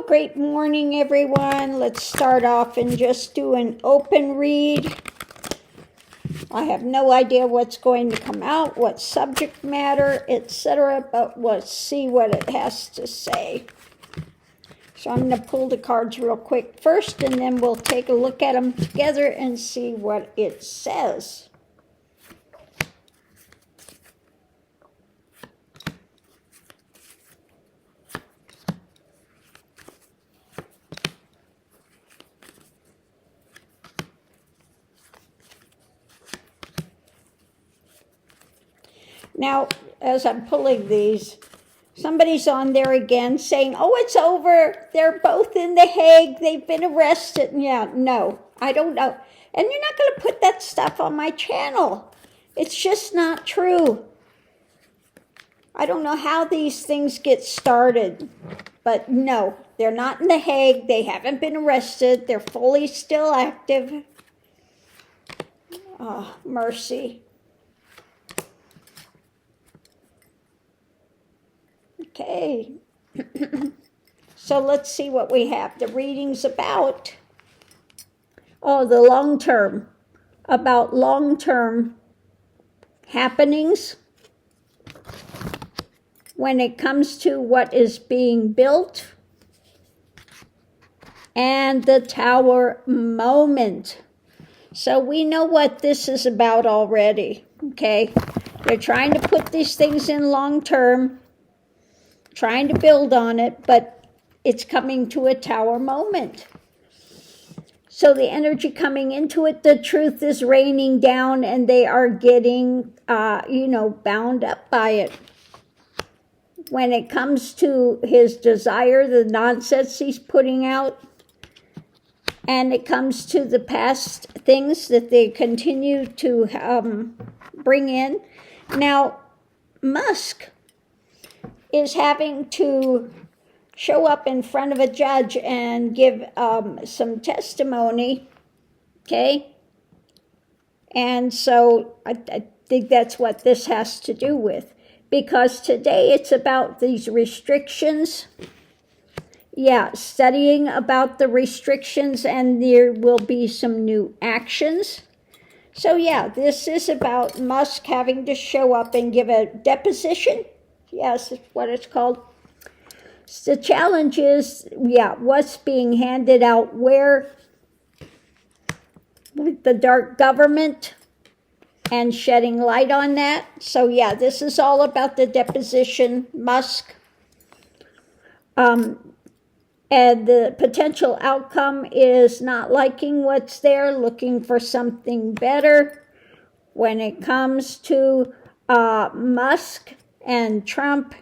great morning, everyone. Let's start off and just do an open read. I have no idea what's going to come out, what subject matter, etc., but let's see what it has to say. So I'm going to pull the cards real quick first, and then we'll take a look at them together and see what it says. Now, as I'm pulling these, somebody's on there again saying, oh, it's over. They're both in The Hague. They've been arrested. Yeah, no, I don't know. And you're not going to put that stuff on my channel. It's just not true. I don't know how these things get started. But no, they're not in The Hague. They haven't been arrested. They're fully still active. Oh, mercy. Okay, so let's see what we have. The reading's about, the long term, about long-term happenings when it comes to what is being built and the tower moment. So we know what this is about already, okay? They're trying to put these things in long-term, trying to build on it, but it's coming to a tower moment. So the energy coming into it, the truth is raining down, and they are getting, bound up by it. When it comes to his desire, the nonsense he's putting out, and it comes to the past things that they continue to bring in. Now, Musk is having to show up in front of a judge and give some testimony, okay? And so I think that's what this has to do with, because today it's about these restrictions. Yeah, studying about the restrictions, and there will be some new actions. So yeah, this is about Musk having to show up and give a deposition. Yes, it's what it's called. The challenge is, what's being handed out where with the dark government and shedding light on that. So yeah, this is all about the deposition, Musk. And the potential outcome is not liking what's there, looking for something better. When it comes to Musk and Trump,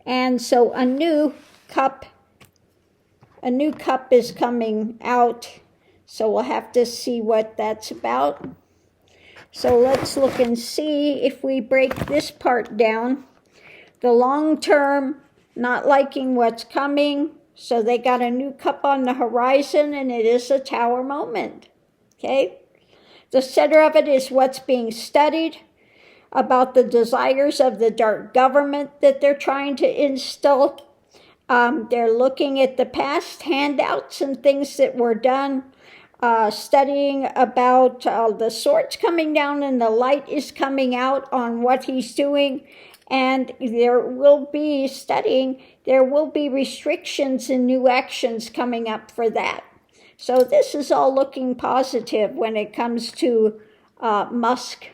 and so a new cup is coming out, so we'll have to see what that's about. So let's look and see if we break this part down. The long term, not liking what's coming, so they got a new cup on the horizon, and it is a tower moment, okay? The center of it is what's being studied, about the desires of the dark government that they're trying to instill. They're looking at the past handouts and things that were done, studying about the swords coming down and the light is coming out on what he's doing. And there will be restrictions and new actions coming up for that. So this is all looking positive when it comes to Musk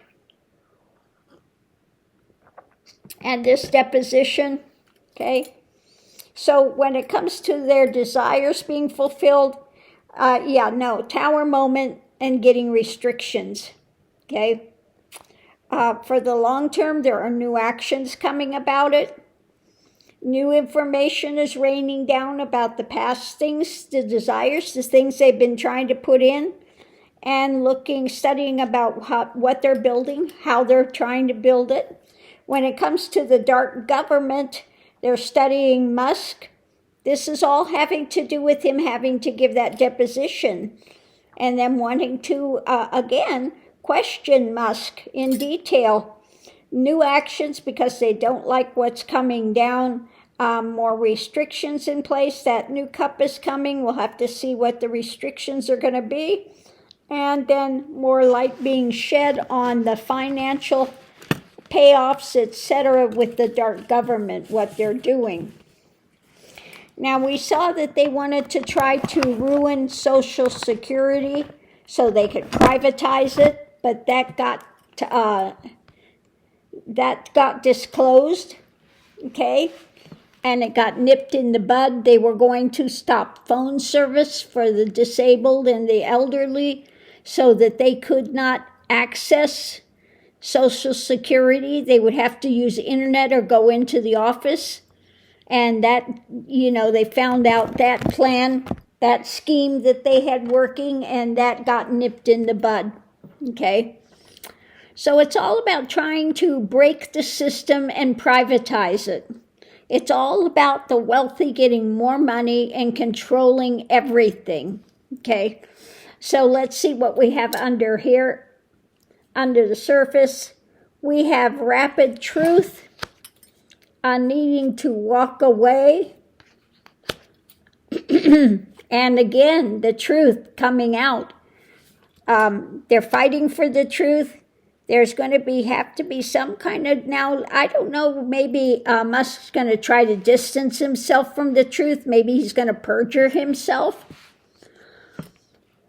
and this deposition, okay? So when it comes to their desires being fulfilled, tower moment and getting restrictions, okay? For the long term, there are new actions coming about it. New information is raining down about the past things, the desires, the things they've been trying to put in, and studying about what they're building, how they're trying to build it. When it comes to the dark government, they're studying Musk. This is all having to do with him having to give that deposition and them wanting to, again, question Musk in detail. New actions because they don't like what's coming down. more restrictions in place. That new cup is coming. We'll have to see what the restrictions are going to be. And then more light being shed on the financial payoffs, etc., with the dark government, what they're doing. Now, we saw that they wanted to try to ruin Social Security so they could privatize it, but that got disclosed, okay? And it got nipped in the bud. They were going to stop phone service for the disabled and the elderly so that they could not access Social Security. They would have to use internet or go into the office. And that, they found out that plan, that scheme that they had working, and that got nipped in the bud, okay? So it's all about trying to break the system and privatize it. It's all about the wealthy getting more money and controlling everything, okay? So let's see what we have under here. Under the surface, we have rapid truth on needing to walk away. And again, the truth coming out. They're fighting for the truth. There's going to have to be some kind of, now, I don't know, maybe Musk's going to try to distance himself from the truth. Maybe he's going to perjure himself.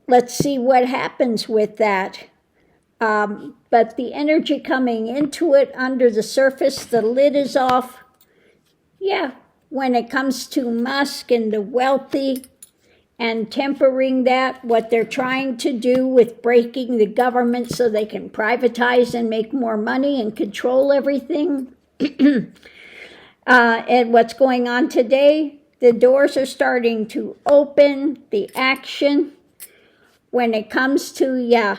Let's see what happens with that. But the energy coming into it under the surface, the lid is off. Yeah, when it comes to Musk and the wealthy and tempering that, what they're trying to do with breaking the government so they can privatize and make more money and control everything. And what's going on today, the doors are starting to open, the action. When it comes to,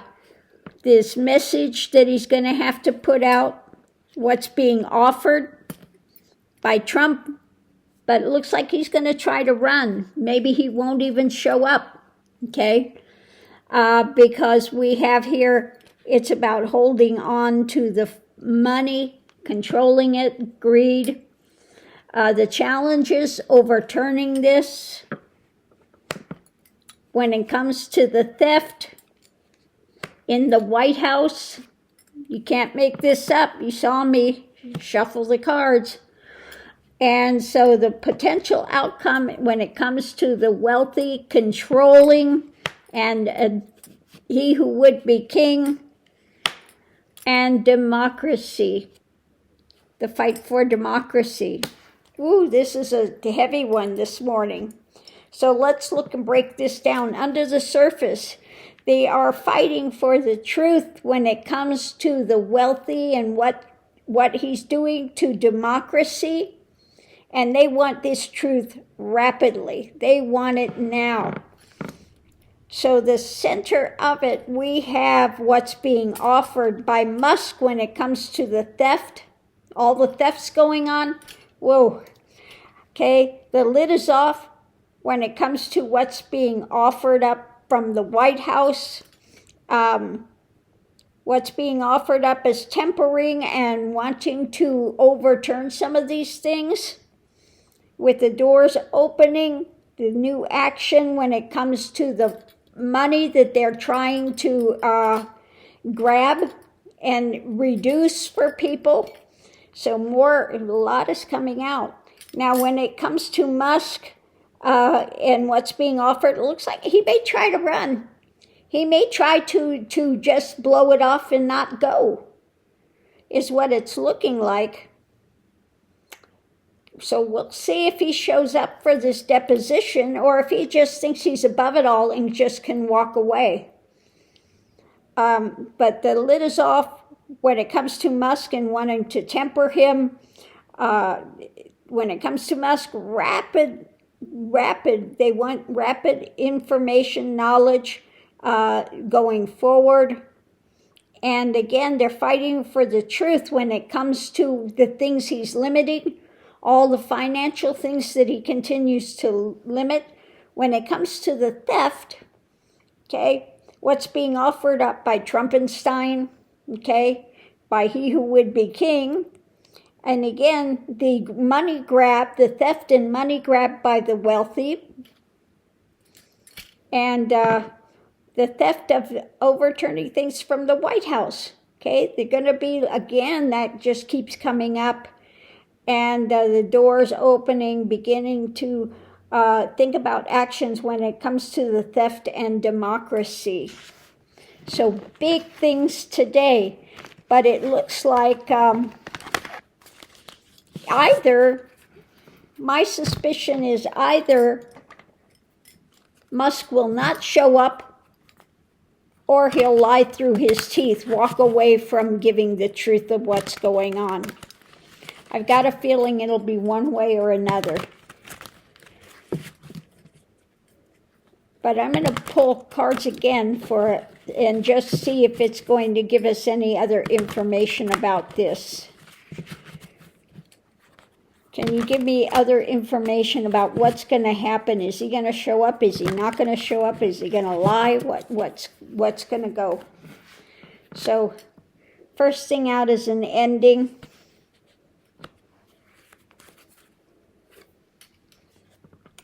this message that he's going to have to put out, what's being offered by Trump, but it looks like he's going to try to run. Maybe he won't even show up, okay? Because we have here, it's about holding on to the money, controlling it, greed. The challenge is overturning this. When it comes to the theft in the White House, you can't make this up. You saw me shuffle the cards. And so the potential outcome when it comes to the wealthy controlling and he who would be king and democracy, the fight for democracy. Ooh, this is a heavy one this morning. So let's look and break this down. Under the surface, they are fighting for the truth when it comes to the wealthy and what he's doing to democracy. And they want this truth rapidly. They want it now. So the center of it, we have what's being offered by Musk when it comes to the theft. All the thefts going on. Whoa. Okay, the lid is off when it comes to what's being offered up from the White House. What's being offered up is tempering and wanting to overturn some of these things. With the doors opening, the new action when it comes to the money that they're trying to grab and reduce for people. So a lot is coming out. Now, when it comes to Musk and what's being offered, it looks like he may try to run. He may try to just blow it off and not go, is what it's looking like. So we'll see if he shows up for this deposition or if he just thinks he's above it all and just can walk away. But the lid is off when it comes to Musk and wanting to temper him. When it comes to Musk, rapid, they want rapid information, knowledge going forward. And again, they're fighting for the truth when it comes to the things he's limiting. All the financial things that he continues to limit. When it comes to the theft, okay, what's being offered up by Trumpenstein, okay, by he who would be king, And again, the money grab, the theft and money grab by the wealthy, and the theft of overturning things from the White House. Okay, they're going to be, again, that just keeps coming up. And the doors opening, beginning to think about actions when it comes to the theft and democracy. So big things today. But it looks like either, my suspicion is either Musk will not show up, or he'll lie through his teeth, walk away from giving the truth of what's going on. I've got a feeling it'll be one way or another. But I'm going to pull cards again for it and just see if it's going to give us any other information about this. Can you give me other information about what's going to happen? Is he going to show up? Is he not going to show up? Is he going to lie? What's going to go? So, first thing out is an ending.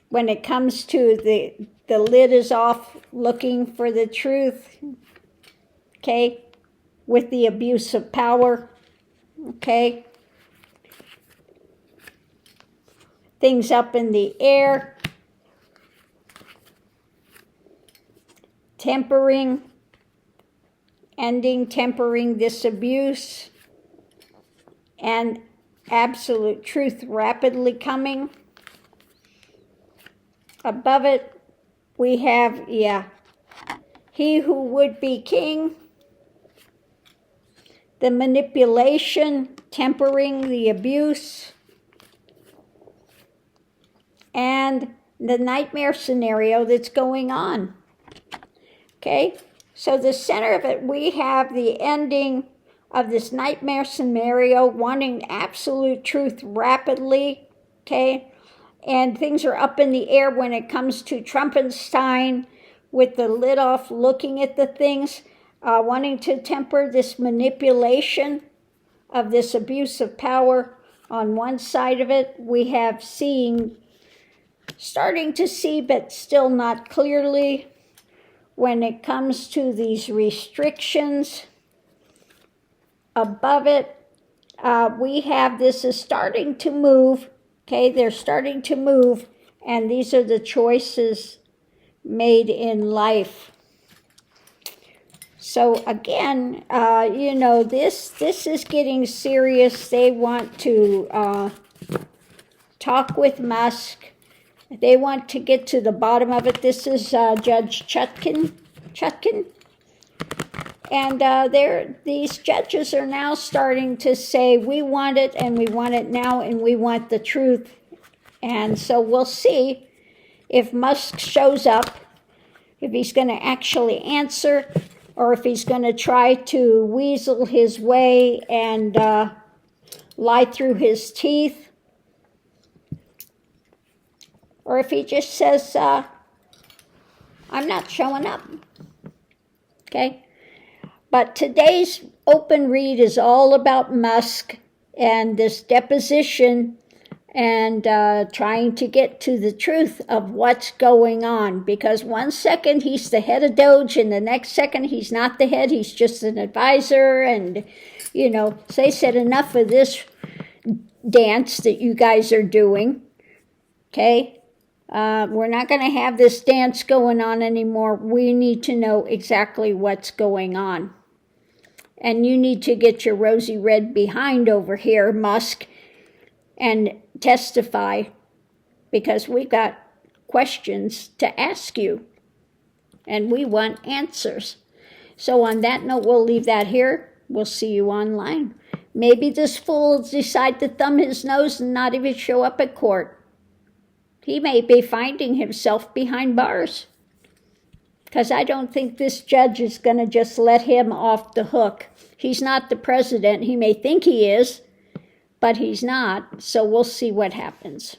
When it comes to the lid is off, looking for the truth, okay, with the abuse of power, okay. Things up in the air, tempering, tempering this abuse, and absolute truth rapidly coming. Above it, we have, he who would be king, the manipulation, tempering the abuse, and the nightmare scenario that's going on. Okay, so the center of it, we have the ending of this nightmare scenario, wanting absolute truth rapidly, okay, and things are up in the air when it comes to Trumpenstein with the lid off, looking at the things, wanting to temper this manipulation of this abuse of power. On one side of it, we have starting to see, but still not clearly, when it comes to these restrictions. Above it, we have this is starting to move. Okay, they're starting to move, and these are the choices made in life. So again, this is getting serious. They want to talk with Musk. They want to get to the bottom of it. This is Judge Chutkin. And these judges are now starting to say, we want it, and we want it now, and we want the truth. And so we'll see if Musk shows up, if he's going to actually answer, or if he's going to try to weasel his way and lie through his teeth, or if he just says, I'm not showing up. Okay? But today's open read is all about Musk and this deposition and trying to get to the truth of what's going on. Because one second he's the head of Doge, and the next second he's not the head, he's just an advisor. And, so they said enough of this dance that you guys are doing. Okay? We're not going to have this dance going on anymore. We need to know exactly what's going on. And you need to get your rosy red behind over here, Musk, and testify, because we've got questions to ask you, and we want answers. So on that note, we'll leave that here. We'll see you online. Maybe this fool will decide to thumb his nose and not even show up at court. He may be finding himself behind bars, because I don't think this judge is going to just let him off the hook. He's not the president. He may think he is, but he's not. So we'll see what happens.